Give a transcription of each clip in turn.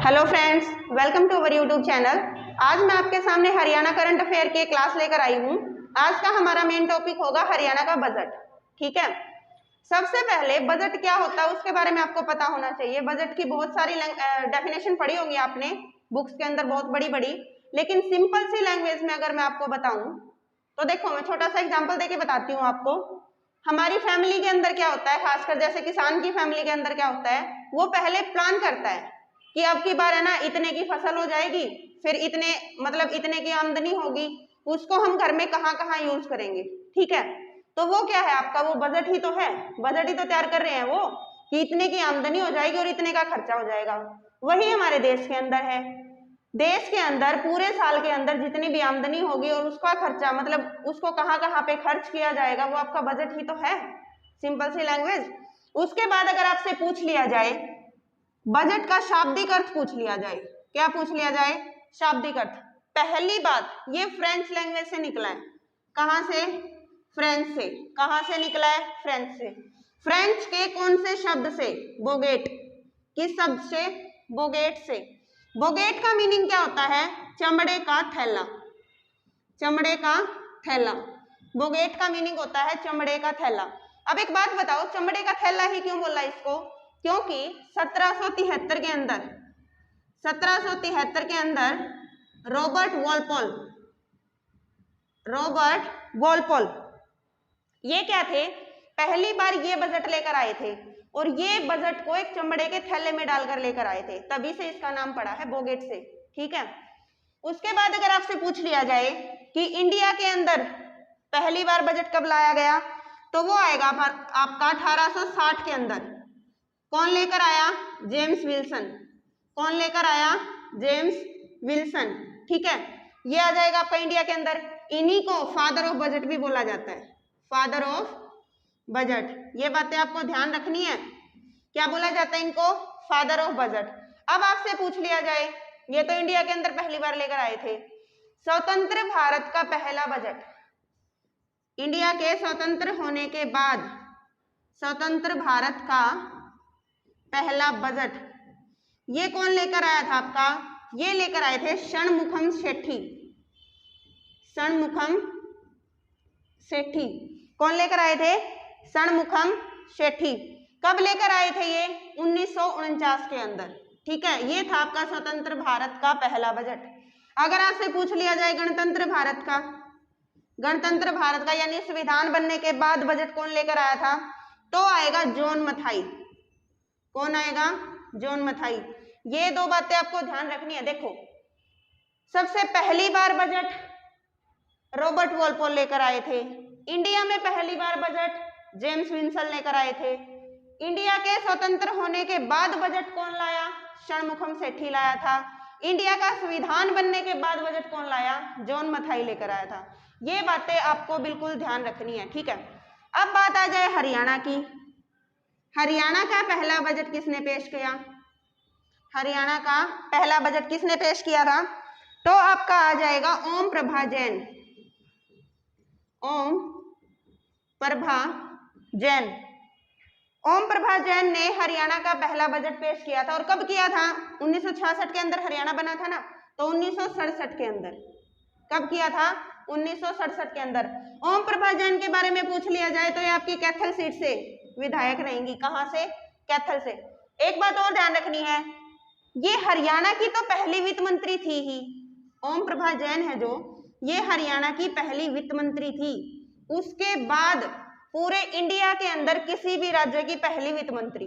Hello friends, welcome to our YouTube channel. आज मैं आपके सामने हरियाणा करंट अफेयर की क्लास लेकर आई हूँ। आज का हमारा मेन टॉपिक होगा हरियाणा का बजट। ठीक है, सबसे पहले बजट क्या होता है उसके बारे में आपको पता होना चाहिए। बजट की बहुत सारी डेफिनेशन पढ़ी होंगी आपने बुक्स के अंदर, बहुत बड़ी बड़ी, लेकिन सिंपल सी लैंग्वेज में अगर मैं आपको बताऊं तो देखो, मैं छोटा सा एग्जाम्पल देके बताती हूँ आपको। हमारी फैमिली के अंदर क्या होता है, खासकर जैसे किसान की फैमिली के अंदर क्या होता है, वो पहले प्लान करता है कि अब की बार है ना इतने की फसल हो जाएगी, फिर इतने मतलब इतने की आमदनी होगी, उसको हम घर में कहाँ कहाँ यूज करेंगे। ठीक है, तो वो क्या है आपका, वो बजट ही तो है। बजट ही तो तैयार कर रहे हैं वो कि इतने की आमदनी हो जाएगी और इतने का खर्चा हो जाएगा। वही हमारे देश के अंदर है। देश के अंदर पूरे साल के अंदर जितनी भी आमदनी होगी और उसका खर्चा, मतलब उसको कहाँ कहाँ पे खर्च किया जाएगा, वो आपका बजट ही तो है। सिंपल सी लैंग्वेज। उसके बाद अगर आपसे पूछ लिया जाए बजट का शाब्दिक अर्थ, पूछ लिया जाए, क्या पूछ लिया जाए, शाब्दिक अर्थ। पहली बात, ये फ्रेंच लैंग्वेज से निकला है। कहां से? फ्रेंच से। कहां से निकला है? फ्रेंच से। फ्रेंच के कौन से शब्द से? बोगेट। किस शब्द से? बोगेट से। बोगेट का मीनिंग क्या होता है? चमड़े का थैला। चमड़े का थैला। बोगेट का मीनिंग होता है चमड़े का थैला। अब एक बात बताओ, चमड़े का थैला ही क्यों बोला इसको? क्योंकि 1773 के अंदर 1773 के अंदर रॉबर्ट वॉलपोल ये क्या थे, पहली बार ये बजट लेकर आए थे, और ये बजट को एक चमड़े के थैले में डालकर लेकर आए थे, तभी से इसका नाम पड़ा है बोगेट से। ठीक है, उसके बाद अगर आपसे पूछ लिया जाए कि इंडिया के अंदर पहली बार बजट कब लाया गया, तो वो आएगा आपका 1860 के अंदर। कौन लेकर आया? James Wilson. कौन लेकर आया? James Wilson. ठीक है, ये आ जाएगा आपका इंडिया के अंदर। इन्हीं को फादर ऑफ बजट भी बोला जाता है, फादर ऑफ बजट। ये बातें आपको ध्यान रखनी है। क्या बोला जाता है इनको? Father of budget. अब आपसे पूछ लिया जाए, ये तो इंडिया के अंदर पहली बार लेकर आए थे, स्वतंत्र भारत का पहला बजट, इंडिया के स्वतंत्र होने के बाद स्वतंत्र भारत का पहला बजट, ये कौन लेकर आया था आपका? ये लेकर आए थे षणमुखम सेठी। षणमुखम सेठी। कौन लेकर आए थे? षणमुखम सेठी। कब लेकर आए थे ये? 1949 के अंदर। ठीक है, ये था आपका स्वतंत्र भारत का पहला बजट। अगर आपसे पूछ लिया जाए गणतंत्र भारत का, गणतंत्र भारत का यानी संविधान बनने के बाद बजट कौन लेकर आया था, तो आएगा जॉन मथाई। कौन आएगा? जॉन मथाई। ये दो बातें आपको ध्यान रखनी है। देखो, सबसे पहली बार बजट रॉबर्ट वॉलपोल लेकर आए थे। इंडिया में पहली बार बजट जेम्स विल्सन लेकर आए थे। इंडिया के स्वतंत्र होने के बाद बजट कौन लाया? षणमुखम सेठी लाया था। इंडिया का संविधान बनने के बाद बजट कौन लाया? जॉन मथाई लेकर आया था। ये बातें आपको बिल्कुल ध्यान रखनी है। ठीक है, अब बात आ जाए हरियाणा की। हरियाणा का पहला बजट किसने पेश किया? हरियाणा का पहला बजट किसने पेश किया था? तो आपका आ जाएगा ओम प्रभा जैन। ओम प्रभा जैन। ओम प्रभा जैन ने हरियाणा का पहला बजट पेश किया था। और कब किया था? 1966 के अंदर हरियाणा बना था ना, तो 1967 के अंदर। कब किया था? 1967 के अंदर। ओम प्रभा जैन के बारे में पूछ लिया जाए तो ये आपकी कैथल सीट से विधायक रहेंगी। कहां से? कैथल से। एक बात और ध्यान रखनी है, ये हरियाणा की तो पहली वित्त मंत्री थी ही। ओम प्रभा जैन है जो, ये हरियाणा की पहली वित्त मंत्री थी। उसके बाद पूरे इंडिया के अंदर किसी भी राज्य की पहली वित्त मंत्री,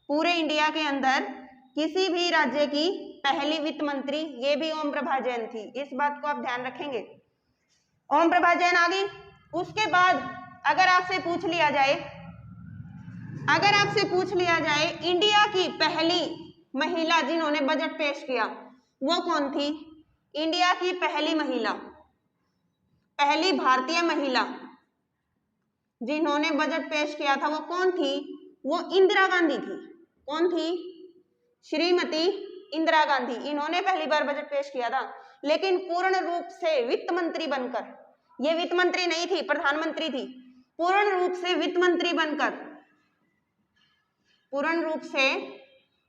पूरे इंडिया के अंदर किसी भी राज्य की पहली वित्त मंत्री, ये भी ओम प्रभा जैन थी। इस बात को आप ध्यान रखेंगे। ओम प्रभा जैन आ गई। उसके बाद अगर आपसे पूछ लिया जाए, अगर आपसे पूछ लिया जाए इंडिया की पहली महिला जिन्होंने बजट पेश किया, वो कौन थी? इंडिया की पहली महिला, पहली भारतीय महिला जिन्होंने बजट पेश किया था, वो कौन थी? वो इंदिरा गांधी थी। कौन थी? श्रीमती इंदिरा गांधी। इन्होंने पहली बार बजट पेश किया था, लेकिन पूर्ण रूप से वित्त मंत्री बनकर, ये वित्त मंत्री नहीं थी, प्रधानमंत्री थी। पूर्ण रूप से वित्त मंत्री बनकर, पूर्ण रूप से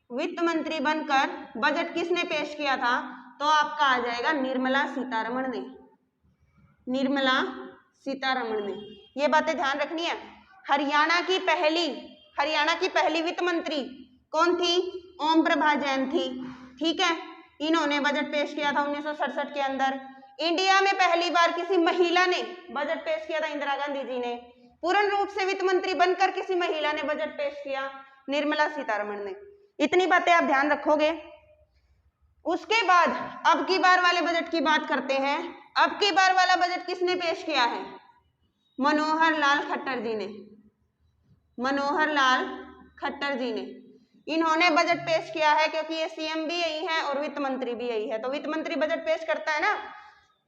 वित्त मंत्री बनकर बजट किसने पेश किया था, तो आपका आ जाएगा निर्मला सीतारमण ने। निर्मला सीतारमण ने। ये बातें ध्यान रखनी है। हरियाणा की पहली वित्त मंत्री कौन थी, ओम प्रभा जैन थी। ठीक है, इन्होंने बजट पेश किया था 1967 के अंदर। इंडिया में पहली बार किसी महिला ने बजट पेश किया था, इंदिरा गांधी जी ने। पूर्ण रूप से वित्त मंत्री बनकर किसी महिला ने बजट पेश किया, निर्मला सीतारमण ने। इतनी बातें आप ध्यान रखोगे। उसके बाद अब की बार वाले बजट की बात करते हैं। अब की बार वाला बजट किसने पेश किया है, मनोहर लाल खट्टर जी ने। मनोहर लाल खट्टर जी ने इन्होंने बजट पेश किया है, क्योंकि ये सीएम भी यही है और वित्त मंत्री भी यही है। तो वित्त मंत्री बजट पेश करता है ना,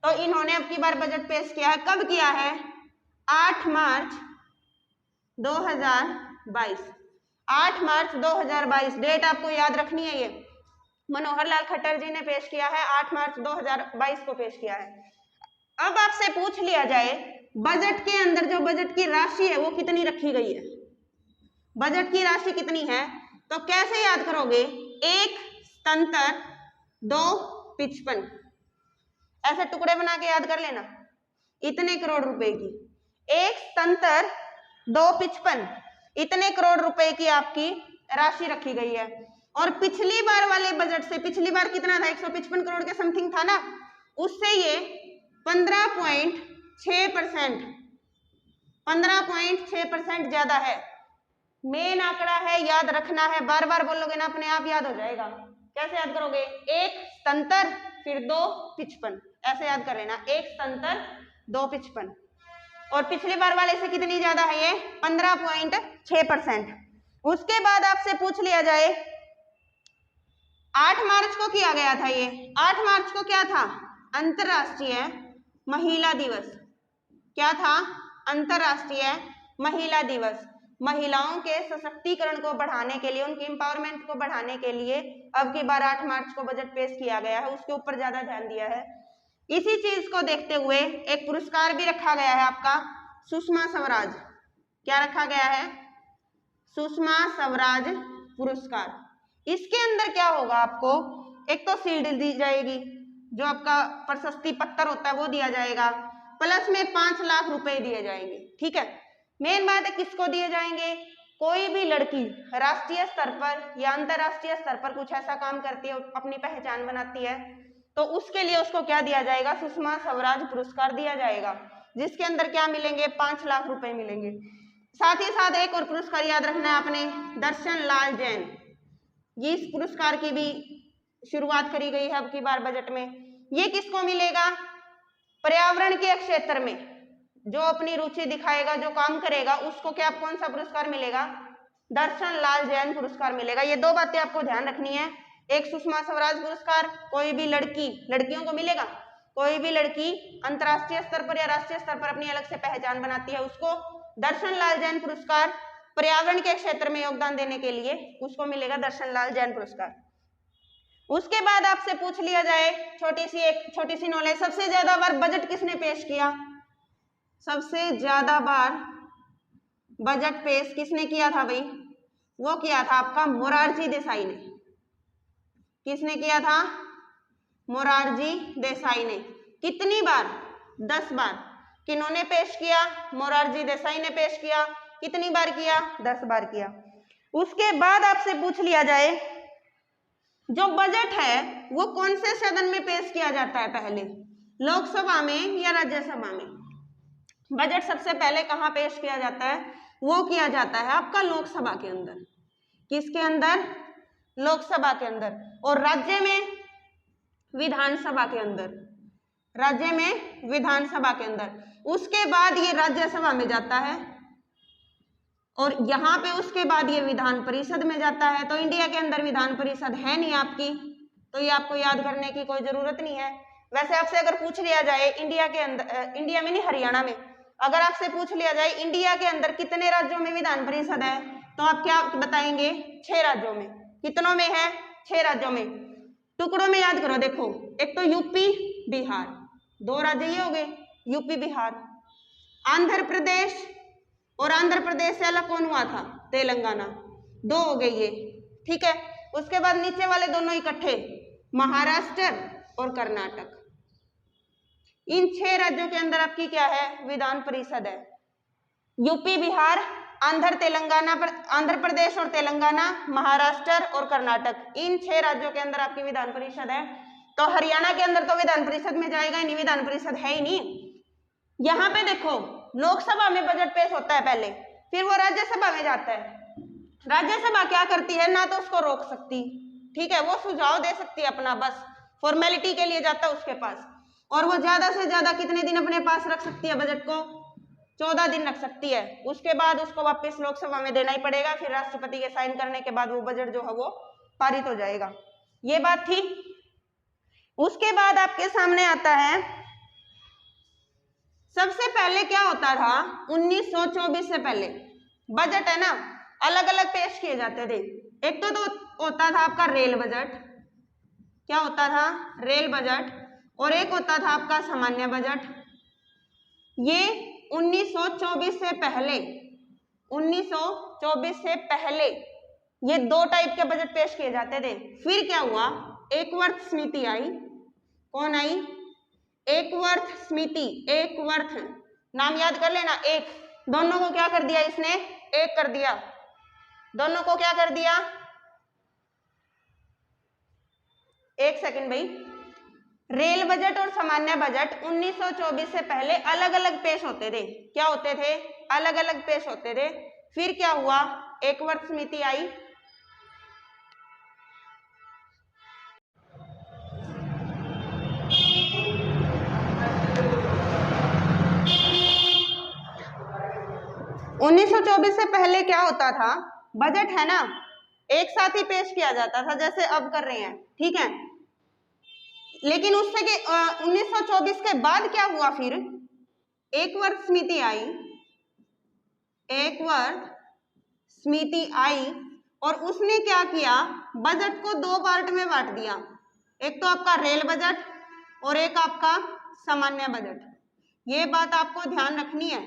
तो इन्होंने अब की बार बजट पेश किया है। कब किया है, 8 मार्च 2022। 8 मार्च 2022 डेट आपको याद रखनी है। ये मनोहर लाल खट्टर जी ने पेश किया है, 8 मार्च 2022 को पेश किया है। अब आपसे पूछ लिया जाए बजट के अंदर जो बजट की राशि है वो कितनी रखी गई है, बजट की राशि कितनी है, तो कैसे याद करोगे, 177 255 ऐसे टुकड़े बना के याद कर लेना। इतने करोड़ रुपए की 177 255 इतने करोड़ रुपए की आपकी राशि रखी गई है। और पिछली बार वाले बजट से, पिछली बार कितना था, 155 करोड़ के समथिंग था ना, उससे ये 15.6% 15.6% ज्यादा है। मेन आंकड़ा है, याद रखना है, बार बार बोलोगे ना अपने आप याद हो जाएगा। कैसे याद करोगे, 177 फिर 255 ऐसे याद कर लेना, 177 255। और पिछली बार वाले से कितनी ज्यादा है ये, 15.6%। उसके बाद आपसे पूछ लिया जाए 8 मार्च को किया गया था ये, 8 मार्च को क्या था, अंतरराष्ट्रीय महिला दिवस। क्या था, अंतरराष्ट्रीय महिला दिवस। महिलाओं के सशक्तिकरण को बढ़ाने के लिए, उनकी एम्पावरमेंट को बढ़ाने के लिए अब की बार 8 मार्च को बजट पेश किया गया है, उसके ऊपर ज्यादा ध्यान दिया है। इसी चीज को देखते हुए एक पुरस्कार भी रखा गया है आपका, सुषमा स्वराज। क्या रखा गया है, सुषमा स्वराज पुरस्कार। इसके अंदर क्या होगा, आपको एक तो शील्ड दी जाएगी, जो आपका प्रशस्ति पत्र होता है वो दिया जाएगा, प्लस में 5 लाख रुपए दिए जाएंगे। ठीक है, मेन बात है किसको दिए जाएंगे, कोई भी लड़की राष्ट्रीय स्तर पर या अंतरराष्ट्रीय स्तर पर कुछ ऐसा काम करती है, अपनी पहचान बनाती है, तो उसके लिए उसको क्या दिया जाएगा, सुषमा स्वराज पुरस्कार दिया जाएगा, जिसके अंदर क्या मिलेंगे, 5 लाख रुपए मिलेंगे। साथ ही साथ एक और पुरस्कार याद रखना है आपने, दर्शन लाल जैन। ये इस पुरस्कार की भी शुरुआत करी गई है अब की बार बजट में। ये किसको मिलेगा, पर्यावरण के क्षेत्र में जो अपनी रुचि दिखाएगा, जो काम करेगा, उसको क्या, कौन सा पुरस्कार मिलेगा, दर्शन लाल जैन पुरस्कार मिलेगा। ये दो बातें आपको ध्यान रखनी है, एक सुषमा स्वराज पुरस्कार, कोई भी लड़की, लड़कियों को मिलेगा, कोई भी लड़की अंतर्राष्ट्रीय स्तर पर या राष्ट्रीय स्तर पर अपनी अलग से पहचान बनाती है, उसको दर्शन लाल जैन पुरस्कार। पर्यावरण के क्षेत्र में योगदान देने के लिए उसको मिलेगा दर्शन लाल जैन पुरस्कार। उसके बाद आपसे पूछ लिया जाए एक छोटी सी नॉलेज, सबसे ज्यादा बार बजट किसने पेश किया, सबसे ज्यादा बार बजट पेश किसने किया था भाई, वो किया था आपका मोरारजी देसाई ने। किसने किया था, मोरारजी देसाई ने। कितनी बार, 10 बार। किन्होंने पेश किया, मोरारजी देसाई ने पेश किया। कितनी बार किया, 10 बार किया। उसके बाद आपसे पूछ लिया जाए जो बजट है वो कौन से सदन में पेश किया जाता है, पहले लोकसभा में या राज्यसभा में। बजट सबसे पहले कहाँ पेश किया जाता है, वो किया जाता है आपका लोकसभा के अंदर। किसके अंदर, लोकसभा के अंदर। और राज्य में विधानसभा के अंदर, राज्य में विधानसभा के अंदर। उसके बाद ये राज्यसभा में जाता है और यहाँ पे उसके बाद ये विधान परिषद में जाता है। तो इंडिया के अंदर विधान परिषद है नहीं आपकी, तो ये आपको याद करने की कोई जरूरत नहीं है। वैसे आपसे अगर पूछ लिया जाए इंडिया के अंदर, इंडिया में नहीं हरियाणा में, अगर आपसे पूछ लिया जाए इंडिया के अंदर कितने राज्यों में विधान परिषद है, तो आप क्या बताएंगे, 6 राज्यों में। कितनों में है, 6 राज्यों में। टुकड़ों में याद करो, देखो एक तो यूपी बिहार, 2 राज्य ये हो गए, यूपी बिहार। आंध्र प्रदेश, और आंध्र प्रदेश से अलग कौन हुआ था, तेलंगाना, 2 हो गए ये। ठीक है, उसके बाद नीचे वाले दोनों इकट्ठे महाराष्ट्र और कर्नाटक। इन 6 राज्यों के अंदर आपकी क्या है, विधान परिषद है। यूपी, बिहार, आंध्र प्रदेश और तेलंगाना, महाराष्ट्र और कर्नाटक, इन 6 राज्यों के अंदर आपकी विधान परिषद है। तो हरियाणा के अंदर तो विधान परिषद में जाएगा ही नहीं, विधान परिषद है ही नहीं। यहाँ पे देखो लोकसभा में बजट पेश होता है पहले, फिर वो राज्यसभा में जाता है। राज्यसभा क्या करती है, ना तो उसको रोक सकती, ठीक है, वो सुझाव दे सकती है अपना, बस फॉर्मेलिटी के लिए जाता है उसके पास। और वो ज्यादा से ज्यादा कितने दिन अपने पास रख सकती है बजट को, 14 दिन रख सकती है। उसके बाद उसको वापस लोकसभा में देना ही पड़ेगा, फिर राष्ट्रपति के साइन करने के बाद वो बजट जो है वो पारित हो जाएगा। ये बात थी। उसके बाद आपके सामने आता है, सबसे पहले क्या होता था 1924 से पहले बजट है ना अलग अलग पेश किए जाते थे। एक तो होता था आपका रेल बजट, क्या होता था, रेल बजट, और एक होता था आपका सामान्य बजट। ये 1924 से पहले, 1924 से पहले ये 2 टाइप के बजट पेश किए जाते थे। फिर क्या हुआ, एकवर्थ समिति आई। कौन आई, एकवर्थ समिति, एकवर्थ नाम याद कर लेना, एक, दोनों को क्या कर दिया इसने, एक कर दिया, दोनों को क्या कर दिया, एक सेकंड भाई। रेल बजट और सामान्य बजट 1924 से पहले अलग अलग पेश होते थे। क्या होते थे, अलग अलग पेश होते थे। फिर क्या हुआ, एकवर्थ समिति आई। उन्नीस सौ 24 से पहले क्या होता था, बजट है ना एक साथ ही पेश किया जाता था जैसे अब कर रहे हैं, ठीक है। लेकिन उससे 1924 के बाद क्या हुआ, फिर एकवर्थ समिति आई, एकवर्थ समिति आई, और उसने क्या किया, बजट को 2 पार्ट में बांट दिया। एक तो आपका रेल बजट और एक आपका सामान्य बजट। ये बात आपको ध्यान रखनी है,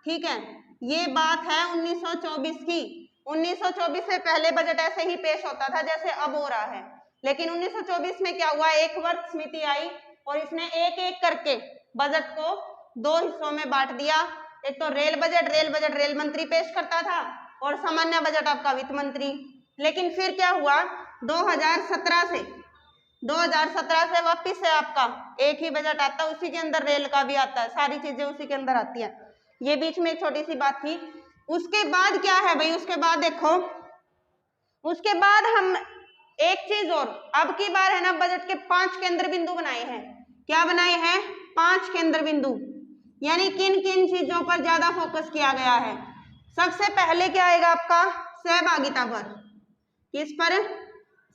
ठीक है। ये बात है 1924 की। 1924 से पहले बजट ऐसे ही पेश होता था जैसे अब हो रहा है, लेकिन 1924 में क्या हुआ, एकवर्थ समिति आई और इसने एक एक करके बजट को 2 हिस्सों में बांट दिया। एक तो रेल बजट रेल मंत्री पेश करता था, और सामान्य बजट आपका वित्त मंत्री। लेकिन फिर क्या हुआ, 2017 से वापिस से आपका एक ही बजट आता है, उसी के अंदर रेल का भी आता है, सारी चीजें उसी के अंदर आती हैं। ये बीच में एक छोटी सी बात थी। उसके बाद क्या है भाई, उसके बाद देखो, उसके बाद हम एक चीज और, अब की बार है ना बजट के 5 केंद्र बिंदु बनाए हैं। क्या बनाए हैं, 5 केंद्र बिंदु, यानी किन किन चीजों पर ज्यादा फोकस किया गया है। सबसे पहले क्या आएगा आपका, सहभागिता पर। किस पर,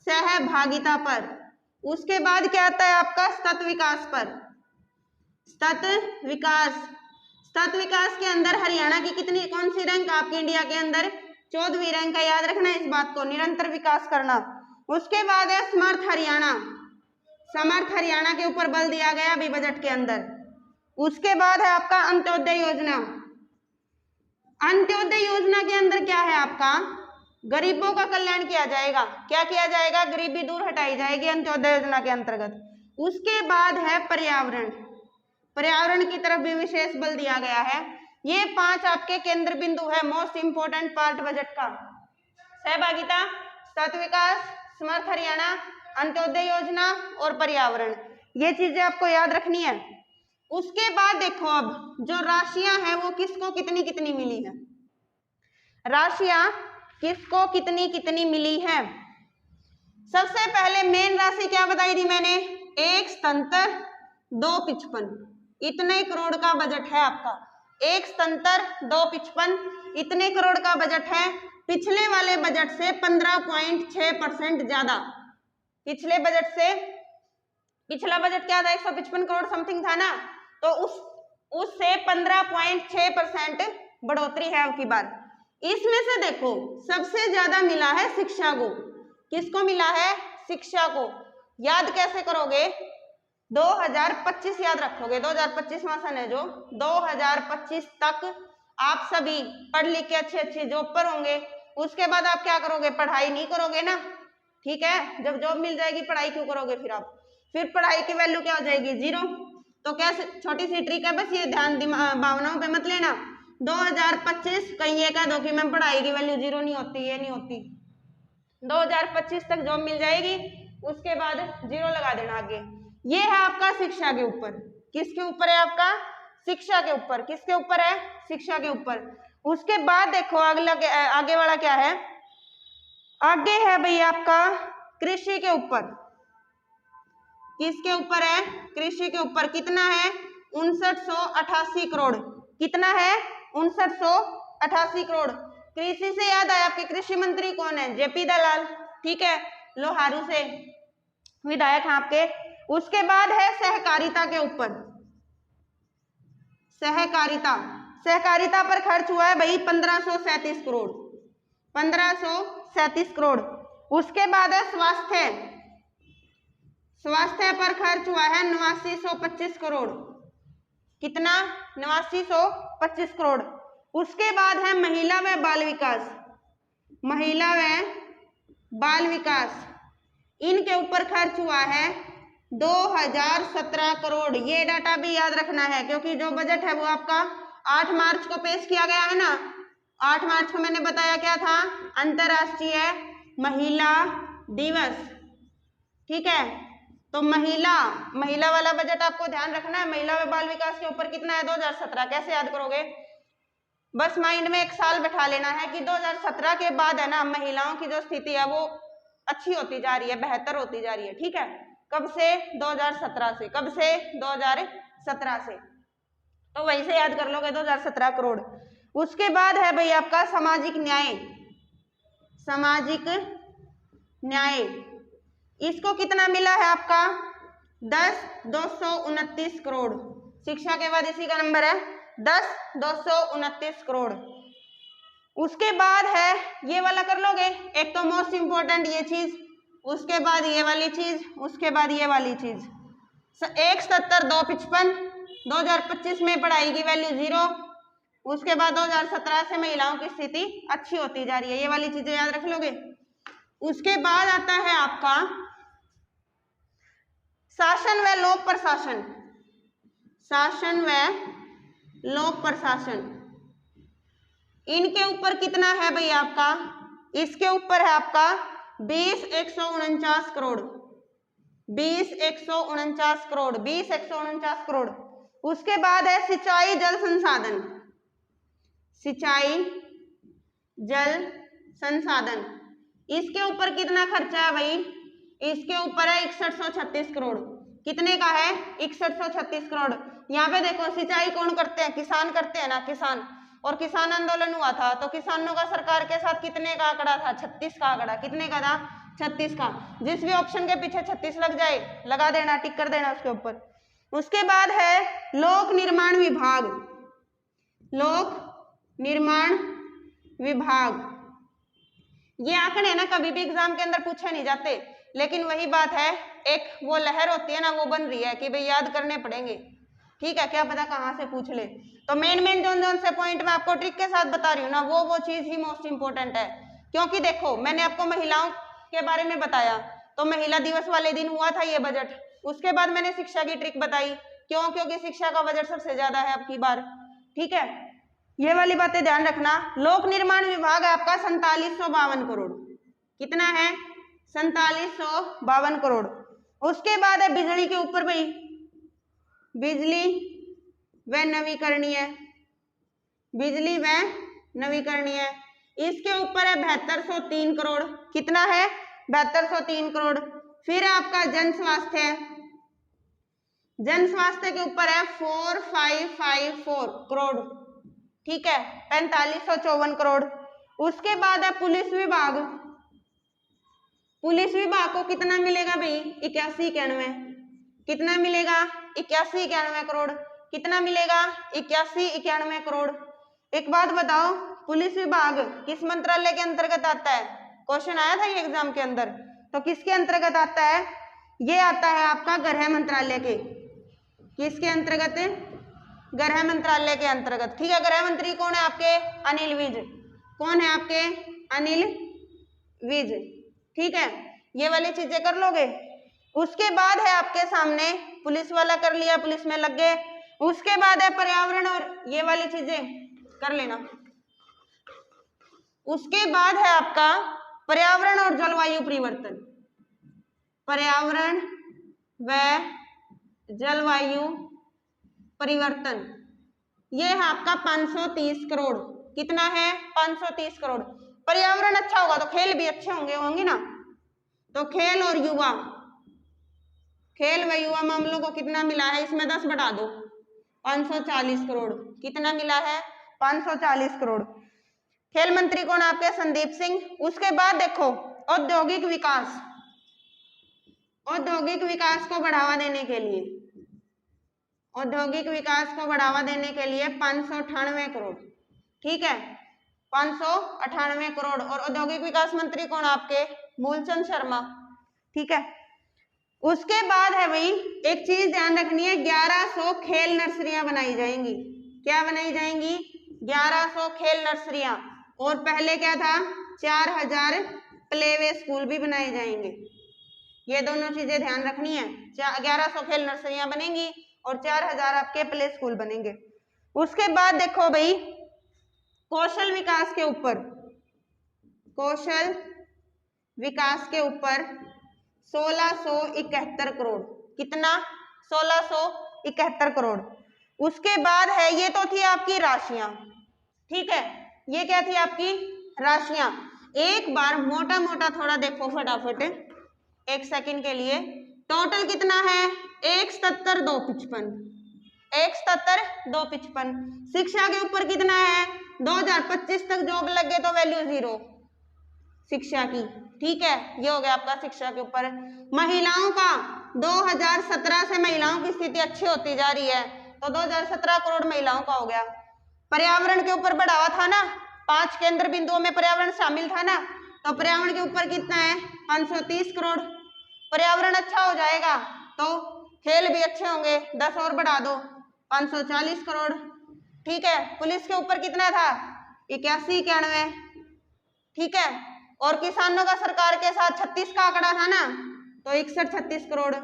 सहभागिता पर। उसके बाद क्या आता है आपका, सतत विकास पर। सतत विकास के अंदर हरियाणा की कितनी, कौन सी रैंक आपकी इंडिया के अंदर, 14वीं रैंक है, याद रखना इस बात को, निरंतर विकास करना। उसके बाद है समर्थ हरियाणा के ऊपर बल दिया गया अभी बजट के अंदर। उसके बाद है आपका अंत्योदय योजना। अंत्योदय योजना के अंदर क्या है आपका, गरीबों का कल्याण किया जाएगा। क्या किया जाएगा, गरीबी दूर हटाई जाएगी अंत्योदय योजना के अंतर्गत। उसके बाद है पर्यावरण की तरफ भी विशेष बल दिया गया है। ये 5 आपके केंद्र बिंदु है, मोस्ट इंपोर्टेंट पार्ट बजट का। सहभागिता, सतत विकास, समर्थ हरियाणा, अंत्योदय योजना और पर्यावरण, ये चीजें आपको याद रखनी है। उसके बाद देखो, अब जो राशियां हैं वो किसको कितनी कितनी मिली है, राशियां किसको कितनी कितनी मिली है। सबसे पहले मेन राशि क्या बताई थी मैंने, 177 255, इतने करोड़ का बजट है आपका। 177 इतने करोड़ का बजट है। पिछले वाले बजट से 15.6% ज्यादा। पिछले बजट से, पिछला बजट क्या था, 155 करोड़ समथिंग था ना, तो उससे 15.6% बढ़ोतरी है अब की बार। इसमें से देखो सबसे ज्यादा मिला है शिक्षा को। किसको मिला है, शिक्षा को। याद कैसे करोगे, 2025 याद रखोगे, 2025वां सन है जो, 2025 तक आप सभी पढ़ लिख के अच्छी अच्छी जॉब पर होंगे। उसके बाद आप क्या करोगे, पढ़ाई नहीं करोगे ना, ठीक है, जब जॉब मिल जाएगी पढ़ाई क्यों करोगे फिर आप, फिर पढ़ाई की वैल्यू क्या हो जाएगी, 0। तो क्या छोटी सी ट्रिक है, बस ये ध्यान भावनाओं पे मत लेना। 2025 कहीं ये कह दो कि मैम पढ़ाई की वैल्यू 0 नहीं होती, ये नहीं होती। 2025 तक जॉब मिल जाएगी, उसके बाद 0 लगा देना आगे। ये है आपका शिक्षा के ऊपर। किसके ऊपर है आपका, शिक्षा के ऊपर। किसके ऊपर है, शिक्षा के ऊपर। उसके बाद देखो आगे वाला क्या है, आगे है भाई आपका कृषि के ऊपर। किसके ऊपर है, कृषि के ऊपर। कितना है, 5988 करोड़। कितना है, 5988 करोड़। कृषि से याद आया, आपके कृषि मंत्री कौन है, जेपी दलाल, ठीक है, लोहारू से विधायक हैं आपके। उसके बाद है सहकारिता के ऊपर। सहकारिता, सहकारिता पर खर्च हुआ है भाई 1537 करोड़, 1537 करोड़। उसके बाद है स्वास्थ्य, स्वास्थ्य पर खर्च हुआ है 8925 करोड़। कितना, 8925 करोड़। उसके बाद है महिला व बाल विकास, महिला व बाल विकास, इनके ऊपर खर्च हुआ है 2017 करोड़। ये डाटा भी याद रखना है, क्योंकि जो बजट है वो आपका 8 मार्च को पेश किया गया है ना। 8 मार्च को मैंने बताया क्या था, अंतर्राष्ट्रीय महिला दिवस, ठीक है। तो महिला वाला बजट आपको ध्यान रखना है। महिला व बाल विकास के ऊपर कितना है, 2017। कैसे याद करोगे, बस माइंड में एक साल बैठा लेना है कि 2017 के बाद है ना महिलाओं की जो स्थिति है वो अच्छी होती जा रही है, बेहतर होती जा रही है, ठीक है। कब से, 2017 से। कब से, 2017 से। तो वहीं से याद कर लोगे 2017 करोड़। उसके बाद है भाई आपका सामाजिक न्याय, सामाजिक न्याय, इसको कितना मिला है आपका, 10,229 करोड़। शिक्षा के बाद इसी का नंबर है 10,229 करोड़। उसके बाद है ये वाला कर लोगे, एक तो मोस्ट इंपोर्टेंट ये चीज, उसके बाद ये वाली चीज, उसके बाद ये वाली चीज। 1,70,255 2025 में पढ़ाई की वैल्यू 0। उसके बाद 2017 से महिलाओं की स्थिति अच्छी होती जा रही है, ये वाली चीजें याद रख लोगे। उसके बाद आता है आपका शासन व लोक प्रशासन, शासन व लोक प्रशासन, इनके ऊपर कितना है भाई आपका, इसके ऊपर है आपका 20,149 करोड़, 20,149 करोड़, 20,149 करोड़। उसके बाद है सिंचाई जल संसाधन, सिंचाई जल संसाधन, इसके ऊपर कितना खर्चा है भाई, इसके ऊपर है 6136 करोड़। कितने का है, 6136 करोड़। यहाँ पे देखो सिंचाई कौन करते हैं, किसान करते हैं ना, किसान। और किसान आंदोलन हुआ था तो किसानों का सरकार के साथ कितने का आंकड़ा था, 36 का आंकड़ा। कितने का था, 36 का। जिस भी ऑप्शन के पीछे 36 लग जाए लगा देना, टिक कर देना उसके ऊपर। उसके बाद है लोक निर्माण विभाग, लोक निर्माण विभाग, ये आंकड़े ना कभी भी एग्जाम के अंदर पूछे नहीं जाते, लेकिन वही बात है, एक वो लहर होती है ना, वो बन रही है कि भाई याद करने पड़ेंगे, ठीक है, क्या पता कहाँ से पूछ ले। तो मेन जोन से पॉइंट मैं आपको ट्रिक के साथ बता रही हूँ ना, वो चीज ही मोस्ट इंपोर्टेंट है। क्योंकि देखो मैंने आपको महिलाओं के बारे में बताया, तो महिला दिवस वाले दिन हुआ था ये बजट। उसके बाद मैंने शिक्षा की ट्रिक बताई, क्यों, क्योंकि शिक्षा का बजट सबसे ज्यादा है अब की बार, ठीक है। ये वाली बातें ध्यान रखना। लोक निर्माण विभाग है आपका 4752 करोड़। कितना है, 4752 करोड़। उसके बाद है बिजली के ऊपर भाई, बिजली व नवीकरणीय, बिजली व नवीकरणीय, इसके ऊपर है 7203 करोड़। कितना है, 7203 करोड़। फिर आपका जन स्वास्थ्य, जन स्वास्थ्य के ऊपर है 4554 करोड़, ठीक है, 4554 करोड़। उसके बाद है पुलिस विभाग, पुलिस विभाग को कितना मिलेगा भाई, 8191। कितना मिलेगा, 8191 करोड़। कितना मिलेगा, 8191 करोड़। एक बात बताओ, पुलिस विभाग किस मंत्रालय के अंतर्गत आता है, क्वेश्चन आया था ये एग्जाम के अंदर, तो किसके अंतर्गत आता है, ये आता है आपका गृह मंत्रालय के। किसके अंतर्गत, गृह मंत्रालय के अंतर्गत, ठीक है। गृह मंत्री कौन है आपके, अनिल विज। कौन है आपके, अनिल विज, ठीक है। ये वाली चीजें कर लोगे। उसके बाद है आपके सामने पुलिस वाला कर लिया, पुलिस में लग गए। उसके बाद है पर्यावरण और ये वाली चीजें कर लेना। उसके बाद है आपका पर्यावरण और जलवायु परिवर्तन। पर्यावरण व जलवायु परिवर्तन ये है आपका 530 करोड़। कितना है? 530 करोड़। पर्यावरण अच्छा होगा तो खेल भी अच्छे होंगे ना। तो खेल और युवा, खेल व युवा मामलों को कितना मिला है? इसमें 10 बढ़ा दो, 540 करोड़। कितना मिला है? 540 करोड़। खेल मंत्री कौन आपके? संदीप सिंह। उसके बाद देखो औद्योगिक विकास। औद्योगिक विकास को बढ़ावा देने के लिए, औद्योगिक विकास को बढ़ावा देने के लिए 598 करोड़। ठीक है, 598 करोड़। और औद्योगिक विकास मंत्री कौन आपके? मूलचंद शर्मा। ठीक है। उसके बाद है भाई एक चीज ध्यान रखनी है, 1100 खेल नर्सरियां बनाई जाएंगी। क्या बनाई जाएंगी? 1100 खेल नर्सरियां। और पहले क्या था? 4000 प्लेवे स्कूल भी बनाए जाएंगे। ये दोनों चीजें ध्यान रखनी है। 1100 खेल नर्सरियां बनेंगी और 4000 आपके प्ले स्कूल बनेंगे। उसके बाद देखो भाई कौशल विकास के ऊपर, कौशल विकास के ऊपर 1671 करोड़। कितना? 1671 करोड़। उसके बाद है, ये तो थी आपकी राशियां। ठीक है, ये क्या थी आपकी? राशियां। एक बार मोटा मोटा थोड़ा देखो फटाफट, एक सेकंड के लिए। टोटल कितना है? 177,255। 177,255। शिक्षा के ऊपर कितना है? 2025 तक जॉब लग गए तो वैल्यू 0 शिक्षा की। ठीक है, ये हो गया आपका शिक्षा के ऊपर। महिलाओं का 2017 से महिलाओं की स्थिति अच्छी होती जा रही है, तो 2017 करोड़ महिलाओं का हो गया। पर्यावरण के ऊपर बढ़ावा था ना, 5 केंद्र बिंदुओं में पर्यावरण शामिल था ना, तो पर्यावरण के ऊपर कितना है? 530 करोड़। पर्यावरण अच्छा हो जाएगा तो खेल भी अच्छे होंगे, 10 और बढ़ा दो, 540 करोड़। ठीक है, पुलिस के ऊपर कितना था? 81-91। ठीक है, और किसानों का सरकार के साथ 36 का आंकड़ा था ना, तो 61-36 करोड़।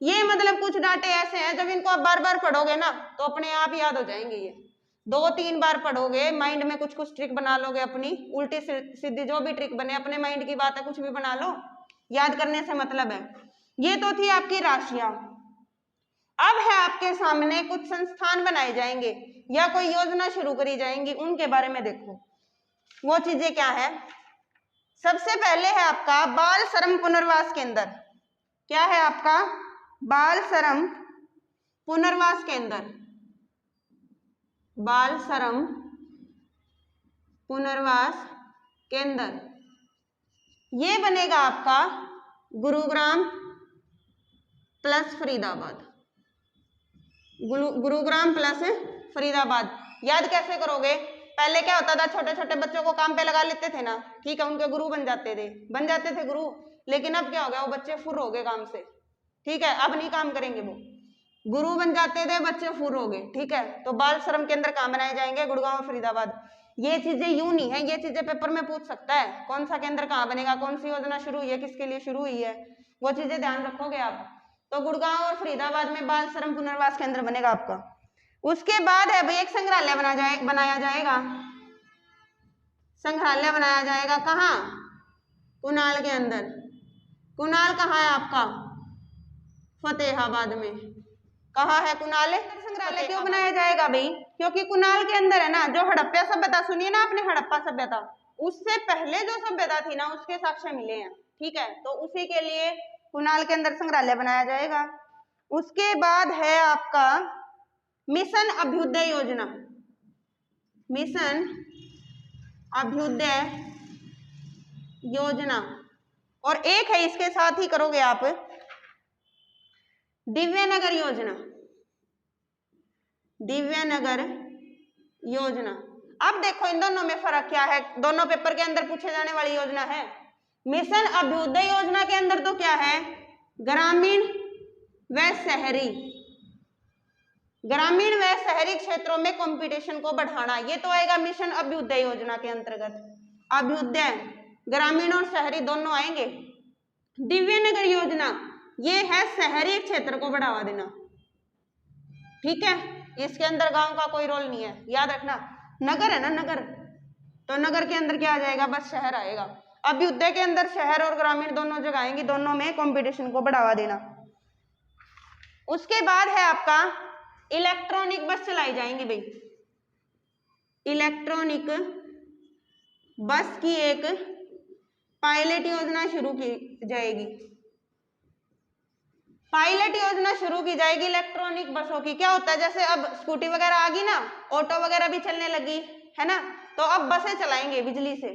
ये मतलब कुछ डाटे ऐसे हैं जब इनको आप बार बार पढ़ोगे ना तो अपने आप याद हो जाएंगे। ये 2-3 बार पढ़ोगे, माइंड में कुछ कुछ ट्रिक बना लोगे अपनी, उल्टी सीधी जो भी ट्रिक बने, अपने माइंड की बात है, कुछ भी बना लो, याद करने से मतलब है। ये तो थी आपकी राशियां। अब है आपके सामने कुछ संस्थान बनाए जाएंगे या कोई योजना शुरू करी जाएंगी, उनके बारे में देखो वो चीजें क्या है। सबसे पहले है आपका बाल श्रम पुनर्वास केंद्र। क्या है आपका? बाल श्रम पुनर्वास केंद्र। बाल श्रम पुनर्वास केंद्र ये बनेगा आपका गुरुग्राम प्लस फरीदाबाद। गुरुग्राम प्लस फरीदाबाद। याद कैसे करोगे? पहले क्या होता था, छोटे छोटे बच्चों को काम पे लगा लेते थे ना, ठीक है, उनके गुरु बन जाते थे गुरु। लेकिन अब क्या हो गया? वो बच्चे फुर हो गए काम से। ठीक है, अब नहीं काम करेंगे, वो गुरु बन जाते थे, बच्चे फुर हो गए। ठीक है, तो बाल श्रम केंद्र कहाँ बनाए जाएंगे? गुड़गांव फरीदाबाद। ये चीजें यूं नहीं है, ये चीजें पेपर में पूछ सकता है, कौन सा केंद्र कहाँ बनेगा, कौन सी योजना शुरू हुई है, किसके लिए शुरू हुई है, वो चीजें ध्यान रखोगे आप। तो गुड़गांव और फरीदाबाद में बाल श्रम पुनर्वास केंद्र बनेगा आपका। उसके बाद है भाई एक संग्रहालय बनाया जाएगा। संग्रहालय बनाया जाएगा कहाँ? कुणाल के अंदर। कुणाल कहाँ है आपका? फतेहाबाद में। कहाँ है कुणाल? संग्रहालय क्यों बनाया जाएगा भाई? क्योंकि कुणाल के अंदर है ना जो हड़प्पा सभ्यता, सुनिए ना आपने, हड़प्पा सभ्यता, उससे पहले जो सभ्यता थी ना उसके साक्ष्य मिले हैं। ठीक है, तो उसी के लिए कुणाल के अंदर संग्रहालय बनाया जाएगा। उसके बाद है आपका मिशन अभ्युदय योजना। मिशन अभ्युदय योजना। और एक है इसके साथ ही करोगे आप दिव्य नगर योजना। दिव्य नगर योजना। अब देखो इन दोनों में फर्क क्या है, दोनों पेपर के अंदर पूछे जाने वाली योजना है। मिशन अभ्युदय योजना के अंदर तो क्या है? ग्रामीण व शहरी, ग्रामीण व शहरी क्षेत्रों में कंपटीशन को बढ़ाना, ये तो आएगा मिशन अभ्युदय योजना के अंतर्गत। अभ्युदय ग्रामीण और शहरी दोनों आएंगे। दिव्य नगर योजना ये है शहरी क्षेत्र को बढ़ावा देना, ठीक है। इसके अंदर गांव का कोई रोल नहीं है, याद रखना। नगर है ना नगर, तो नगर के अंदर क्या आ जाएगा, बस शहर आएगा। अभ्युदय के अंदर शहर और ग्रामीण दोनों जगह आएंगी, दोनों में कंपटीशन को बढ़ावा देना। उसके बाद है आपका इलेक्ट्रॉनिक बस चलाई जाएंगी भाई। इलेक्ट्रॉनिक बस की एक पायलट योजना शुरू की जाएगी। पायलट योजना शुरू की जाएगी इलेक्ट्रॉनिक बसों की। क्या होता है, जैसे अब स्कूटी वगैरह आ गई ना, ऑटो वगैरह भी चलने लगी है ना, तो अब बसें चलाएंगे बिजली से।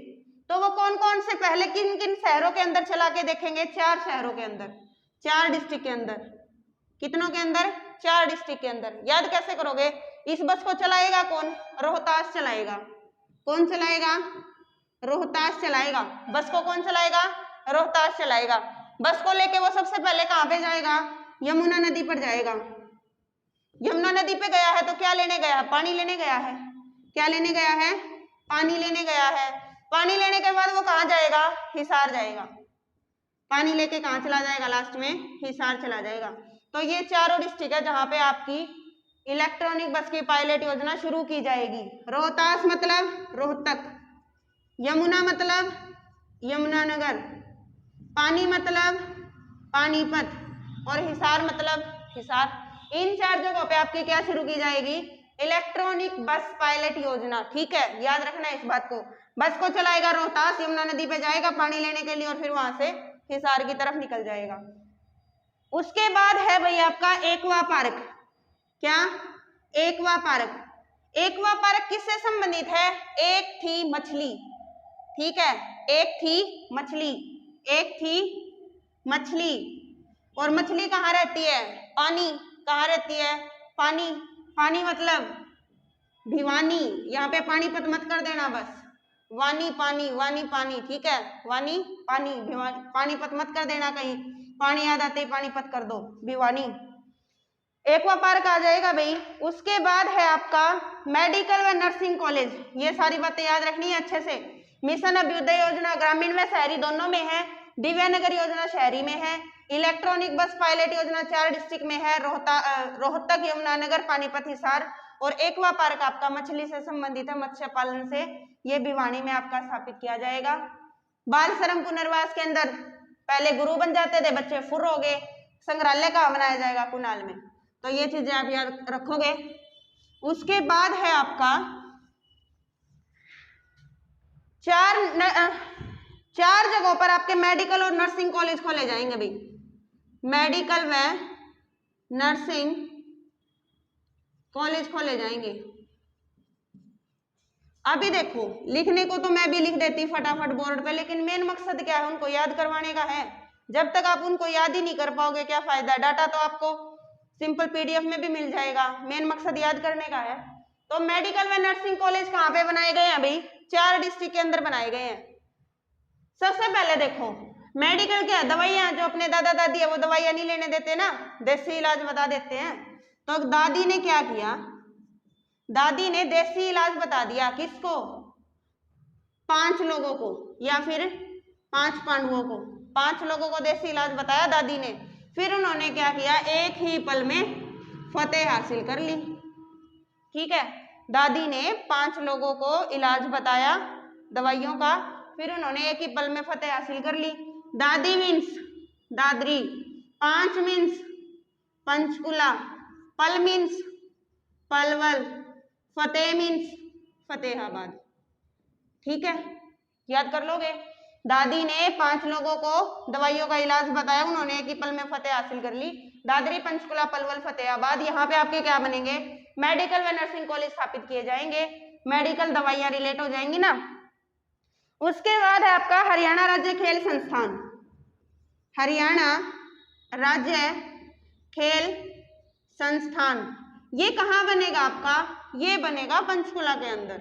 तो वो कौन कौन से, पहले किन किन शहरों के अंदर चला के देखेंगे, 4 शहरों के अंदर, 4 डिस्ट्रिक्ट के अंदर। कितनों के अंदर, 4 डिस्ट्रिक्ट के अंदर। याद कैसे करोगे, इस बस को चलाएगा कौन, रोहतास चलाएगा। कौन चलाएगा, रोहतास चलाएगा। बस को कौन चलाएगा, रोहतास चलाएगा। बस को लेके वो सबसे पहले कहां पे जाएगा, यमुना नदी पर जाएगा। यमुना नदी पे गया है तो क्या लेने गया है, पानी लेने गया है। क्या लेने गया है, पानी लेने गया है। पानी लेने के बाद वो कहां जाएगा, हिसार जाएगा। पानी लेके कहां चला जाएगा, लास्ट में हिसार चला जाएगा। तो ये चारों डिस्ट्रिक्ट है जहां पे आपकी इलेक्ट्रॉनिक बस की पायलट योजना शुरू की जाएगी। रोहतास मतलब रोहतक, यमुना मतलब यमुनानगर, पानी मतलब पानीपत, और हिसार मतलब हिसार। इन 4 जगहों पे आपकी क्या शुरू की जाएगी, इलेक्ट्रॉनिक बस पायलट योजना, ठीक है। याद रखना इस बात को। बस को चलाएगा रोहतास, यमुना नदी पे जाएगा पानी लेने के लिए, और फिर वहां से हिसार की तरफ निकल जाएगा। उसके बाद है भाई आपका एक्वा पार्क। क्या, एक्वा पार्क। एक्वा पार्क किससे संबंधित है, एक थी मछली, ठीक है। एक थी मछली, एक थी मछली। और मछली कहाँ रहती है, पानी। कहाँ रहती है, पानी। पानी मतलब भिवानी, यहाँ पे पानीपत मत कर देना, बस वानी पानी, वानी पानी, ठीक है। वानी पानी, भिवानी, पानीपत मत कर देना, कहीं पानी याद आते ही पानीपत कर दो, भिवानी। एक्वा पार्क आ जाएगा भाई। उसके बाद है आपका मेडिकल व नर्सिंग कॉलेज। ये सारी बातें याद रखनी है अच्छे से। मिशन अभ्युदय योजना ग्रामीण व शहरी दोनों में है। दिव्य नगर योजना शहरी में है। इलेक्ट्रॉनिक बस पायलट योजना 4 डिस्ट्रिक्ट में है, रोहतक, यमुनानगर, पानीपत, हिसार। और एक्वा पार्क आपका मछली से संबंधित है, मत्स्य पालन से। ये भिवानी में आपका स्थापित किया जाएगा। बाल श्रम पुनर्वास के अंदर पहले गुरु बन जाते थे बच्चे, फुर हो गए। संग्रहालय कहाँ बनाया जाएगा, कुणाल में। तो ये चीजें आप याद रखोगे। उसके बाद है आपका 4 जगहों पर आपके मेडिकल और नर्सिंग कॉलेज खोले जाएंगे भाई। मेडिकल व नर्सिंग कॉलेज खोले जाएंगे। अभी देखो, लिखने को तो मैं भी लिख देती फटाफट बोर्ड पे, लेकिन मेन मकसद क्या है, उनको याद करवाने का है। जब तक आप उनको याद ही नहीं कर पाओगे क्या फायदा। डाटा तो आपको सिंपल पीडीएफ में भी मिल जाएगा, मेन मकसद याद करने का है। तो मेडिकल व नर्सिंग कॉलेज कहाँ पे बनाए गए हैं भाई, 4 डिस्ट्रिक्ट के अंदर बनाए गए हैं। सबसे पहले देखो, मेडिकल क्या, दवाइयां, जो अपने दादा दादी है वो दवाइयां नहीं लेने देते ना, देसी इलाज बता देते हैं। तो दादी ने क्या किया, दादी ने देसी इलाज बता दिया। किसको, 5 लोगों को, या फिर 5 पांडवों को। 5 लोगों को देसी इलाज बताया दादी ने। फिर उन्होंने क्या किया, एक ही पल में फतेह हासिल कर ली, ठीक है। दादी ने 5 लोगों को इलाज बताया दवाइयों का, फिर उन्होंने एक ही पल में फतेह हासिल कर ली। दादी मीन्स दादरी, 5 मीन्स पंचकुला, पल मीन्स पलवल, फतेह मीन्स फतेहाबाद, ठीक है। याद कर लोगे। दादी ने 5 लोगों को दवाइयों का इलाज बताया, उन्होंने एक ही पल में फतेह हासिल कर ली। दादरी, पंचकुला, पलवल, फतेहाबाद, यहाँ पे आपके क्या बनेंगे, मेडिकल व नर्सिंग कॉलेज स्थापित किए जाएंगे। मेडिकल दवाइयां रिलेट हो जाएंगी ना। उसके बाद है आपका हरियाणा राज्य खेल संस्थान। हरियाणा राज्य खेल संस्थान, ये कहाँ बनेगा आपका, ये बनेगा पंचकुला के अंदर।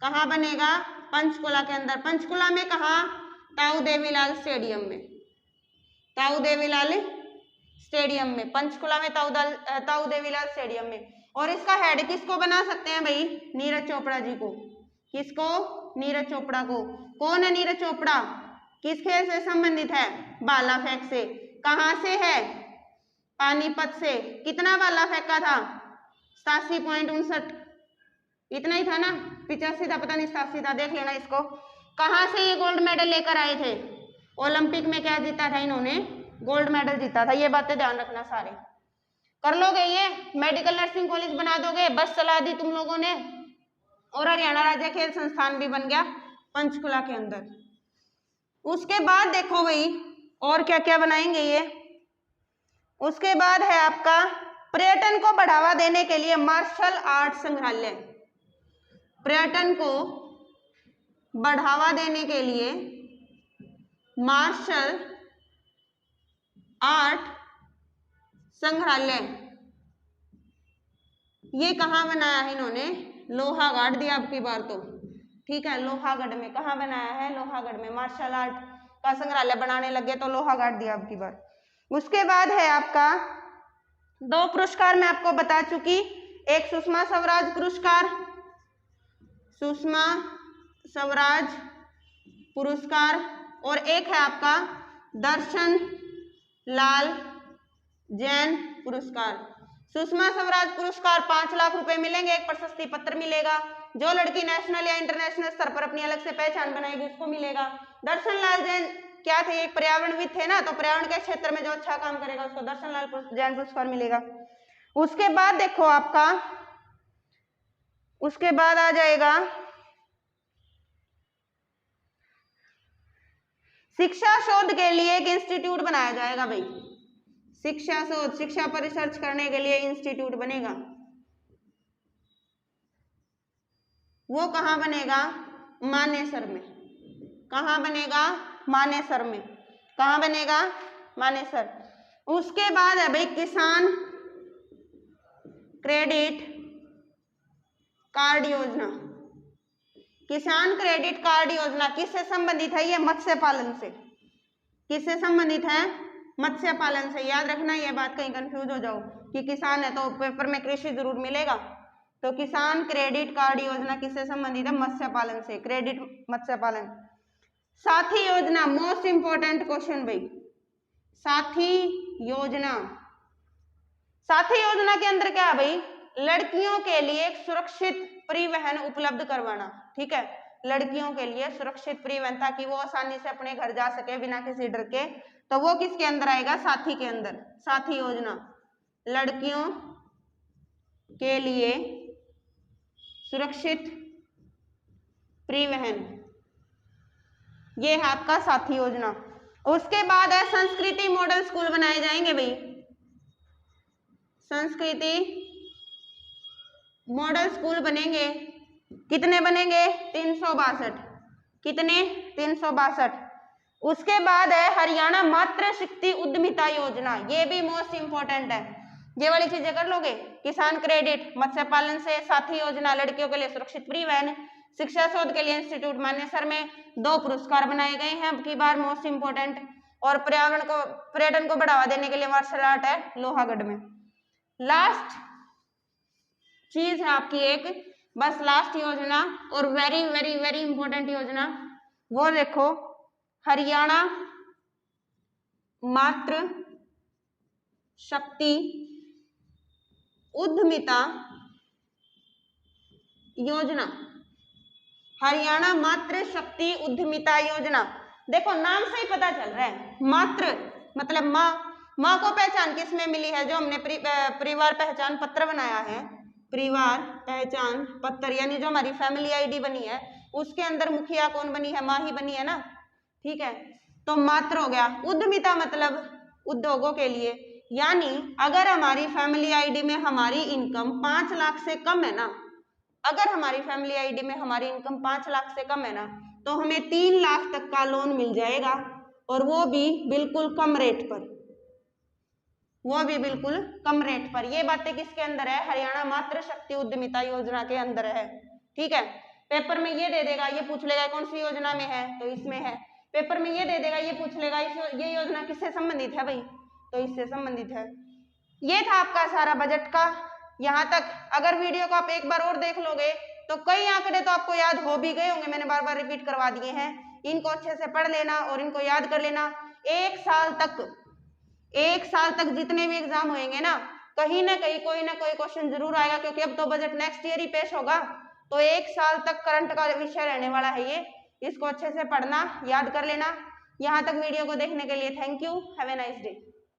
कहाँ बनेगा, पंचकुला के अंदर। पंचकुला में कहाँ, ताऊ देवीलाल स्टेडियम में। ताऊ देवीलाल स्टेडियम में, पंचकुला में ताऊ देवीलाल स्टेडियम में। और इसका हेड किसको बना सकते हैं भाई, नीरज चोपड़ा जी को। किसको, नीरज चोपड़ा को। कौन है नीरज चोपड़ा, किस खेल से संबंधित है? भाला फेंक से। कहां से है? पानीपत से। कितना भाला फेंका था? 87.59, इतना ही था ना, 85 था, पता नहीं 87 था, देख लेना इसको। कहां से ये गोल्ड मेडल लेकर आए थे? ओलंपिक में क्या जीता था इन्होंने? गोल्ड मेडल जीता था। ये बातें ध्यान रखना सारे। कर लोगे ये? मेडिकल नर्सिंग कॉलेज बना दोगे, बस चला दी तुम लोगों ने, और हरियाणा राज्य खेल संस्थान भी बन गया पंचकुला के अंदर। उसके बाद देखो भाई और क्या क्या बनाएंगे ये। उसके बाद है आपका पर्यटन को बढ़ावा देने के लिए मार्शल आर्ट संग्रहालय। पर्यटन को बढ़ावा देने के लिए मार्शल आर्ट संग्रहालय, ये कहाँ बनाया है इन्होंने? लोहागढ़ दिया अब की बार तो, ठीक है, लोहागढ़ में। कहाँ बनाया है? लोहागढ़ में। मार्शल आर्ट का संग्रहालय बनाने लगे तो लोहागढ़ दिया अब की बार। उसके बाद है आपका 2 पुरस्कार मैं आपको बता चुकी, एक सुषमा स्वराज पुरस्कार, सुषमा स्वराज पुरस्कार, और एक है आपका दर्शन लाल जैन पुरस्कार। सुषमा स्वराज पुरस्कार 5 लाख रुपए मिलेंगे, एक प्रशस्ति पत्र मिलेगा। जो लड़की नेशनल या इंटरनेशनल स्तर पर अपनी अलग से पहचान बनाएगी उसको मिलेगा। दर्शन लाल जैन क्या थे? एक पर्यावरणविद थे ना, तो पर्यावरण के क्षेत्र में जो अच्छा काम करेगा उसको दर्शन लाल जैन पुरस्कार मिलेगा। उसके बाद देखो आपका, उसके बाद आ जाएगा शिक्षा शोध के लिए एक इंस्टीट्यूट बनाया जाएगा भाई। शिक्षा शोध, शिक्षा पर रिसर्च करने के लिए इंस्टीट्यूट बनेगा। वो कहाँ बनेगा? मानेसर में। कहाँ बनेगा? मानेसर में। कहाँ बनेगा? मानेसर। उसके बाद है भाई किसान क्रेडिट कार्ड योजना। किसान क्रेडिट कार्ड योजना किससे संबंधित है? ये मत्स्य पालन से। किससे संबंधित है? मत्स्य पालन से। याद रखना, ये बात कहीं कंफ्यूज हो जाओ कि किसान है तो पेपर में कृषि जरूर मिलेगा, तो किसान क्रेडिट कार्ड योजना किससे संबंधित है? मत्स्य पालन से। क्रेडिट मत्स्य पालन। साथी योजना, मोस्ट इंपोर्टेंट क्वेश्चन भाई। साथी योजना, साथी योजना के अंदर क्या है भाई? लड़कियों के लिए सुरक्षित परिवहन उपलब्ध करवाना, ठीक है, लड़कियों के लिए सुरक्षित परिवहन, ताकि वो आसानी से अपने घर जा सके बिना किसी डर के। तो वो किसके अंदर आएगा? साथी के अंदर। साथी योजना, लड़कियों के लिए सुरक्षित परिवहन, ये है आपका साथी योजना। उसके बाद है संस्कृति मॉडल स्कूल बनाए जाएंगे भाई। संस्कृति मॉडल स्कूल बनेंगे। कितने बनेंगे? 362। कितने? 362। उसके बाद है हरियाणा मातृ शक्ति उद्यमिता योजना, ये भी मोस्ट इंपोर्टेंट है। ये वाली चीजें कर लोगे। किसान क्रेडिट, मत्स्य पालन से, साथी योजना, लड़कियों के लिए सुरक्षित परिवहन, शिक्षा शोध के लिए इंस्टीट्यूट मानेसर में 2 पुरस्कार बनाए गए हैं अब की बार, मोस्ट इंपोर्टेंट, और पर्यटन को बढ़ावा देने के लिए मार्शल आर्ट है लोहागढ़ में। लास्ट चीज है आपकी एक, बस लास्ट योजना और वेरी वेरी वेरी इंपॉर्टेंट योजना, वो देखो हरियाणा मातृ शक्ति उद्यमिता योजना। हरियाणा मातृ शक्ति उद्यमिता योजना, देखो नाम से ही पता चल रहा है, मातृ मतलब माँ, माँ को पहचान किसमें मिली है? जो हमने परिवार पहचान पत्र बनाया है, परिवार पहचान पत्र, यानी जो हमारी फैमिली आईडी बनी है उसके अंदर मुखिया कौन बनी है? माँ ही बनी है ना, ठीक है, तो मातृ हो गया। उद्यमिता मतलब उद्योगों के लिए, यानी अगर हमारी फैमिली आईडी में हमारी इनकम 5 लाख से कम है ना, अगर हमारी फैमिली आईडी में हमारी इनकम 5 लाख से कम है ना, तो हमें 3 लाख तक का लोन मिल जाएगा, और वो भी बिल्कुल कम रेट पर, वो भी बिल्कुल कम रेट पर। ये बातें किसके अंदर है? हरियाणा मातृ शक्ति उद्यमिता योजना के अंदर है, ठीक है। पेपर में ये दे देगा, ये पूछ लेगा कौन सी योजना में है, तो इसमें है। पेपर में ये दे देगा, ये पूछ लेगा ये योजना किससे संबंधित है भाई, तो इससे संबंधित है। ये था आपका सारा बजट का यहाँ तक। अगर वीडियो को आप एक बार और देख लोगे तो कई आंकड़े तो आपको याद हो भी गए होंगे, मैंने बार बार रिपीट करवा दिए हैं। इनको अच्छे से पढ़ लेना और इनको याद कर लेना। एक साल तक जितने भी एग्जाम होंगे ना कहीं कोई ना कोई क्वेश्चन जरूर आएगा, क्योंकि अब तो बजट नेक्स्ट ईयर ही पेश होगा। तो एक साल तक करंट का विषय रहने वाला है ये, इसको अच्छे से पढ़ना, याद कर लेना। यहाँ तक वीडियो को देखने के लिए thank you, have a nice day.